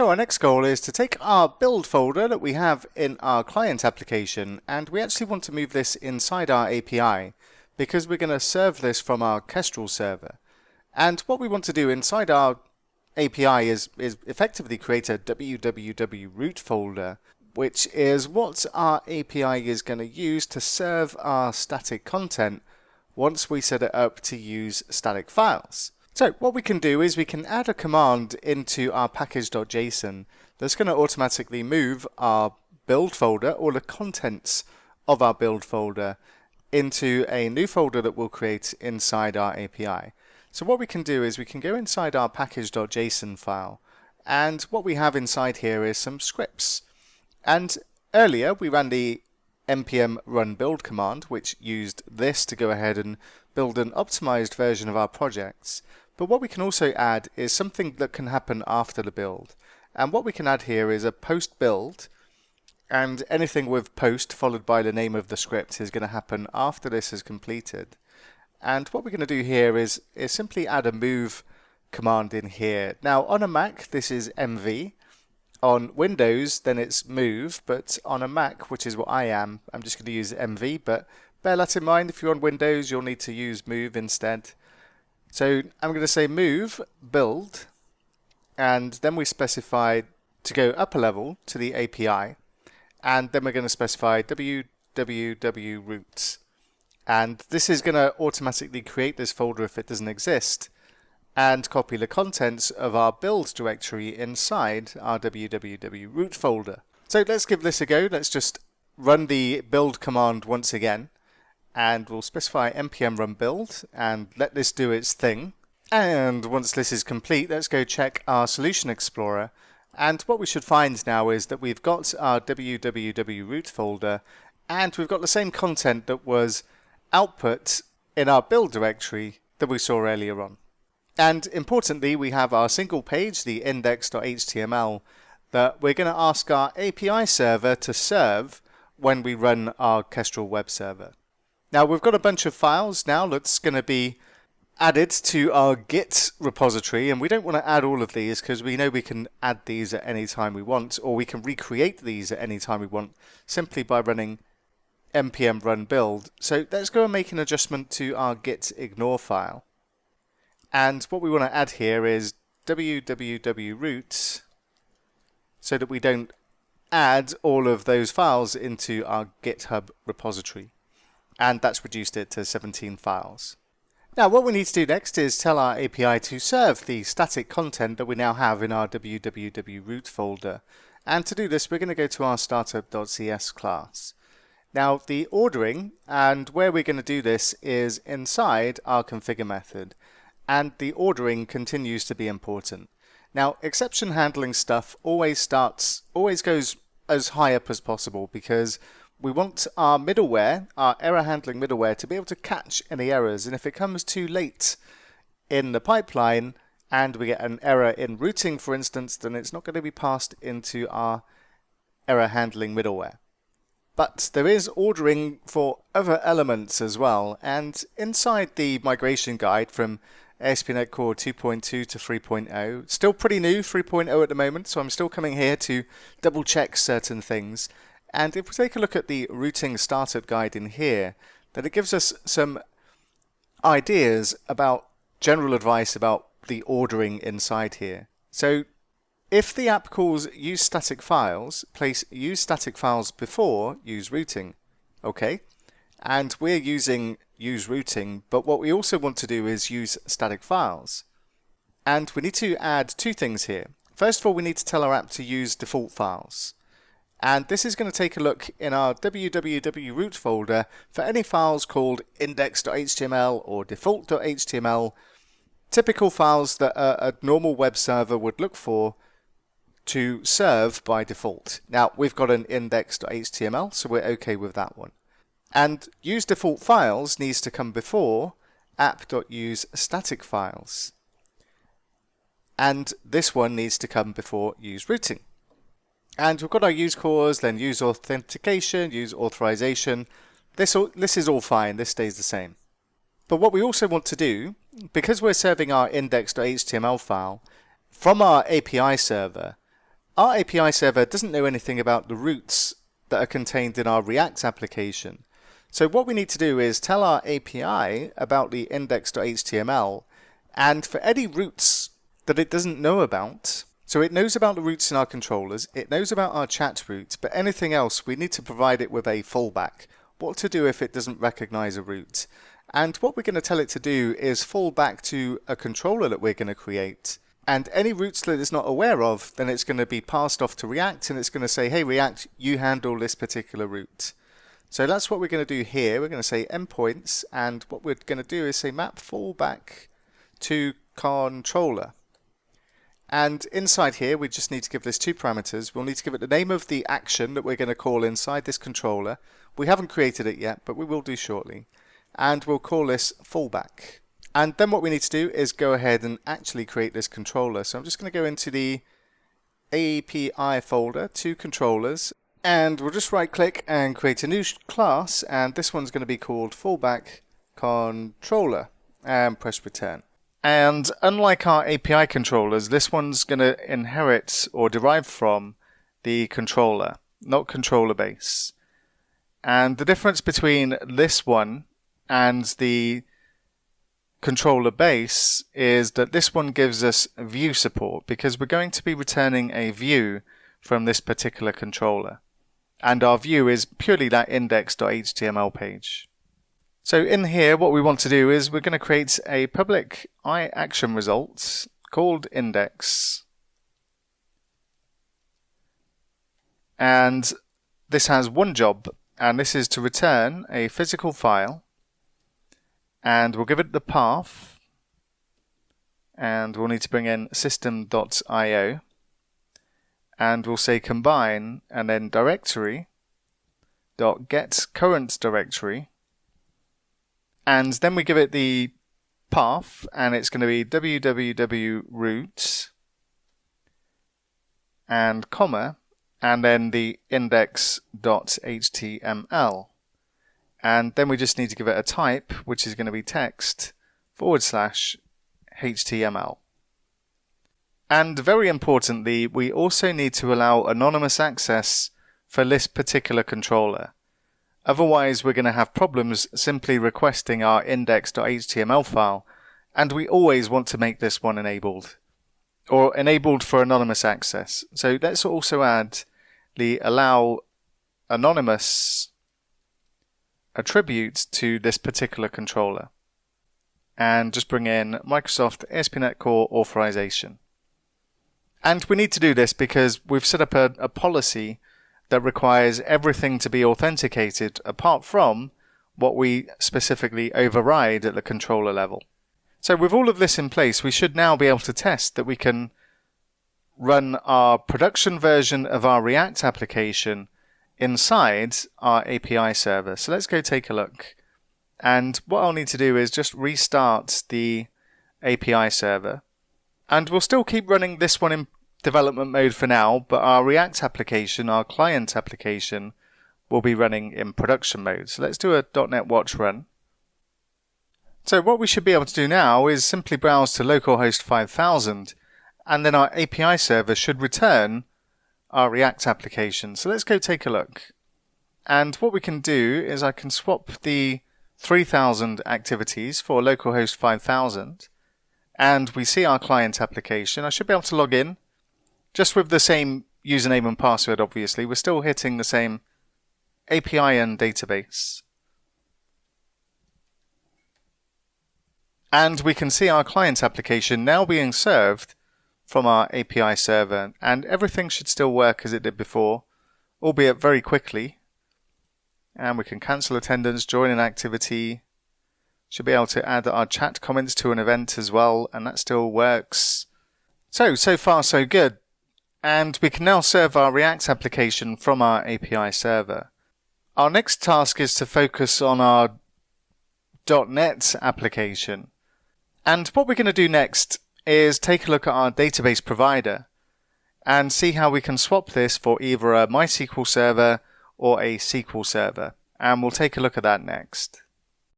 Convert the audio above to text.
So our next goal is to take our build folder that we have in our client application, and we actually want to move this inside our API because we're going to serve this from our Kestrel server. And what we want to do inside our API is effectively create a www root folder, which is what our API is going to use to serve our static content once we set it up to use static files. So what we can do is we can add a command into our package.json that's going to automatically move our build folder, or the contents of our build folder, into a new folder that we'll create inside our API. So what we can do is we can go inside our package.json file, and what we have inside here is some scripts. And earlier we ran the npm run build command, which used this to go ahead and build an optimized version of our projects. But what we can also add is something that can happen after the build. And what we can add here is a post build, and anything with post followed by the name of the script is going to happen after this is completed. And what we're going to do here is simply add a move command in here. Now on a Mac this is mv, on Windows then it's move, but on a Mac, which is what I'm just going to use mv, but bear that in mind, if you're on Windows you'll need to use move instead. So I'm going to say move build, and then we specify to go up a level to the API, and then we're going to specify www root, and this is going to automatically create this folder if it doesn't exist, and copy the contents of our build directory inside our www root folder. So let's give this a go. Let's just run the build command once again, and we'll specify npm run build and let this do its thing. And once this is complete, let's go check our solution explorer, and what we should find now is that we've got our www root folder, and we've got the same content that was output in our build directory that we saw earlier on. And importantly, we have our single page, the index.html, that we're going to ask our API server to serve when we run our Kestrel web server. Now we've got a bunch of files now that's going to be added to our Git repository, and we don't want to add all of these because we know we can add these at any time we want, or we can recreate these at any time we want simply by running npm run build. So let's go and make an adjustment to our git ignore file. And what we want to add here is www root, so that we don't add all of those files into our GitHub repository. And that's reduced it to 17 files. Now what we need to do next is tell our API to serve the static content that we now have in our www root folder. And to do this we're going to go to our startup.cs class. Now the ordering and where we're going to do this is inside our configure method. And the ordering continues to be important. Now exception handling stuff always goes as high up as possible, because we want our middleware, our error handling middleware, to be able to catch any errors, and if it comes too late in the pipeline and we get an error in routing for instance, then it's not going to be passed into our error handling middleware. But there is ordering for other elements as well, and inside the migration guide from ASP.NET Core 2.2 to 3.0, still pretty new 3.0 at the moment, so I'm still coming here to double check certain things. And if we take a look at the routing startup guide in here, then it gives us some ideas about general advice about the ordering inside here. So if the app calls use static files, place use static files before use routing. Okay, and we're using use routing, but what we also want to do is use static files. And we need to add two things here. First of all, we need to tell our app to use default files. And this is going to take a look in our www root folder for any files called index.html or default.html, typical files that a normal web server would look for to serve by default. Now we've got an index.html, so we're okay with that one. And use default files needs to come before app.use static files. And this one needs to come before use routing. And we've got our use cause, then use authentication, use authorization. This is all fine, this stays the same. But what we also want to do, because we're serving our index.html file from our API server, Our API server doesn't know anything about the routes that are contained in our React application. So what we need to do is tell our API about the index.html, and for any routes that it doesn't know about, so it knows about the routes in our controllers, it knows about our chat route, but anything else we need to provide it with a fallback. What to do if it doesn't recognize a route. And what we're going to tell it to do is fall back to a controller that we're going to create. And any routes that it's not aware of, then it's going to be passed off to React, and it's going to say, hey React, you handle this particular route. So that's what we're going to do here. We're going to say endpoints, and what we're going to do is say map fallback to controller. And inside here, we just need to give this two parameters. We'll need to give it the name of the action that we're going to call inside this controller. We haven't created it yet, but we will do shortly. And we'll call this fallback. And then what we need to do is go ahead and actually create this controller. So I'm just going to go into the API folder, to controllers, and we'll just right click and create a new class, and this one's going to be called fallback controller, and press return. And unlike our API controllers, this one's going to inherit or derive from the controller, not controller base. And the difference between this one and the controller base is that this one gives us view support, because we're going to be returning a view from this particular controller. And our view is purely that index.html page. So in here, what we want to do is we're going to create a public action result called index. And this has one job, and this is to return a physical file. And we'll give it the path, and we'll need to bring in system.io, and we'll say combine, and then directory.get current directory, and then we give it the path, and it's going to be www.root, and comma, and then the index.html. And then we just need to give it a type, which is going to be text /HTML. And very importantly, we also need to allow anonymous access for this particular controller. Otherwise, we're going to have problems simply requesting our index.html file, and we always want to make this one enabled, or enabled for anonymous access. So let's also add the allow anonymous attribute to this particular controller, and just bring in Microsoft ASP.NET Core authorization. And we need to do this because we've set up a policy that requires everything to be authenticated apart from what we specifically override at the controller level. So with all of this in place, we should now be able to test that we can run our production version of our React application inside our API server. So let's go take a look. And what I'll need to do is just restart the API server. And we'll still keep running this one in development mode for now, but our React application, our client application, will be running in production mode. So let's do a .NET Watch run. So what we should be able to do now is simply browse to localhost 5000, and then our API server should return our React application. So let's go take a look. And what we can do is I can swap the 3000 activities for localhost 5000, and we see our client application. I should be able to log in just with the same username and password. Obviously, we're still hitting the same API and database. And we can see our client application now being served from our API server, and everything should still work as it did before, albeit very quickly. And we can cancel attendance, join an activity, should be able to add our chat comments to an event as well, and that still works. So far so good. And we can now serve our React application from our API server. Our next task is to focus on our .NET application. And what we're going to do next is take a look at our database provider and see how we can swap this for either a MySQL server or a SQL server. And we'll take a look at that next.